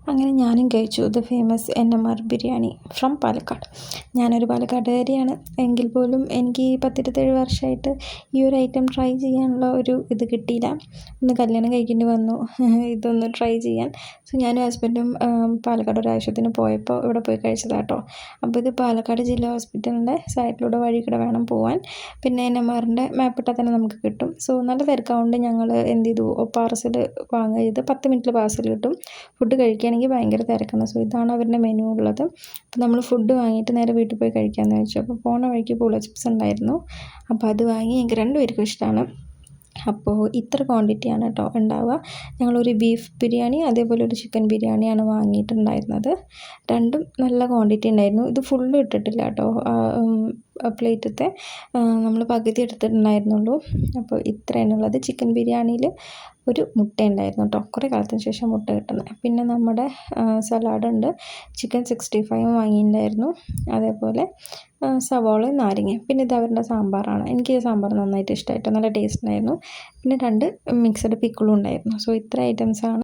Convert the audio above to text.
അങ്ങനെ ഞാനും കഴിച്ചു the famous NMR biryani from Palakkad. ഞാനൊരു പാലക്കാട്ടുകാരിയാണ് എങ്കിൽ പോലും എനിക്ക് 10-27 വർഷമായിട്ട് ഈ ഒരു ഐറ്റം ട്രൈ ചെയ്യാനുള്ള ഒരു ഇത് കിട്ടിയില്ല. ഒന്ന് കല്യാണം കഴിക്കേണ്ടി വന്നു ഇതൊന്ന് ട്രൈ ചെയ്യാൻ. സോ ഞാനും ഹസ്ബൻഡും പാലക്കാട് ഒരു ആവശ്യത്തിന് പോയപ്പോൾ ഇവിടെ പോയി കഴിച്ചതാണ് കേട്ടോ. അപ്പോൾ ഇത് പാലക്കാട് ജില്ലാ ഹോസ്പിറ്റലിൻ്റെ സൈഡിലൂടെ വഴി കൂടെ വേണം പോകാൻ. പിന്നെ NMRൻ്റെ മാപ്പ് ഇട്ടാൽ തന്നെ നമുക്ക് കിട്ടും. സോ നല്ല തിരക്കാവുകൊണ്ട് ഞങ്ങൾ എന്ത് ചെയ്തു, പാർസൽ വാങ്ങുക ചെയ്ത്. 10 മിനിറ്റിൽ പാർസൽ കിട്ടും. ഫുഡ് കഴിക്കുകയാണെങ്കിൽ ഭയങ്കര തിരക്കാണ്. സോ ഇതാണ് അവരുടെ മെനു ഉള്ളത്. അപ്പോൾ നമ്മൾ ഫുഡ് വാങ്ങിയിട്ട് നേരെ വീട്ടിൽ പോയി കഴിക്കാമെന്ന് വെച്ചു. അപ്പോൾ പോണ വഴിക്ക് പൂള ചിപ്സ് ഉണ്ടായിരുന്നു. അപ്പോൾ അത് വാങ്ങി. എനിക്ക് 2 പേർക്കും ഇഷ്ടമാണ്. അപ്പോൾ ഇത്ര ക്വാണ്ടിറ്റിയാണ് കേട്ടോ ഉണ്ടാവുക. ഞങ്ങളൊരു ബീഫ് ബിരിയാണി അതേപോലെ ഒരു ചിക്കൻ ബിരിയാണിയാണ് വാങ്ങിയിട്ടുണ്ടായിരുന്നത്. രണ്ടും നല്ല ക്വാണ്ടിറ്റി ഉണ്ടായിരുന്നു. ഇത് ഫുള്ള് ഇട്ടിട്ടില്ല കേട്ടോ. പ്ലേറ്റത്തെ നമ്മൾ പകുതി എടുത്തിട്ടുണ്ടായിരുന്നുള്ളൂ. അപ്പോൾ ഇത്രയാണുള്ളത്. ചിക്കൻ ബിരിയാണിയിൽ ഒരു മുട്ട ഉണ്ടായിരുന്നു കേട്ടോ. കുറേ കാലത്തിന് ശേഷം മുട്ട കിട്ടുന്നത്. പിന്നെ നമ്മുടെ സലാഡുണ്ട്. ചിക്കൻ 65 വാങ്ങിയിട്ടുണ്ടായിരുന്നു. അതേപോലെ സവാളയും നാരങ്ങയും. പിന്നെ ഇത് അവരുടെ സാമ്പാറാണ്. എനിക്ക് ഈ സാമ്പാർ നന്നായിട്ട് ഇഷ്ടമായിട്ട് നല്ല ടേസ്റ്റ് ഉണ്ടായിരുന്നു. പിന്നെ 2 മിക്സഡ് പിക്കിളും ഉണ്ടായിരുന്നു. സോ ഇത്ര ഐറ്റംസാണ്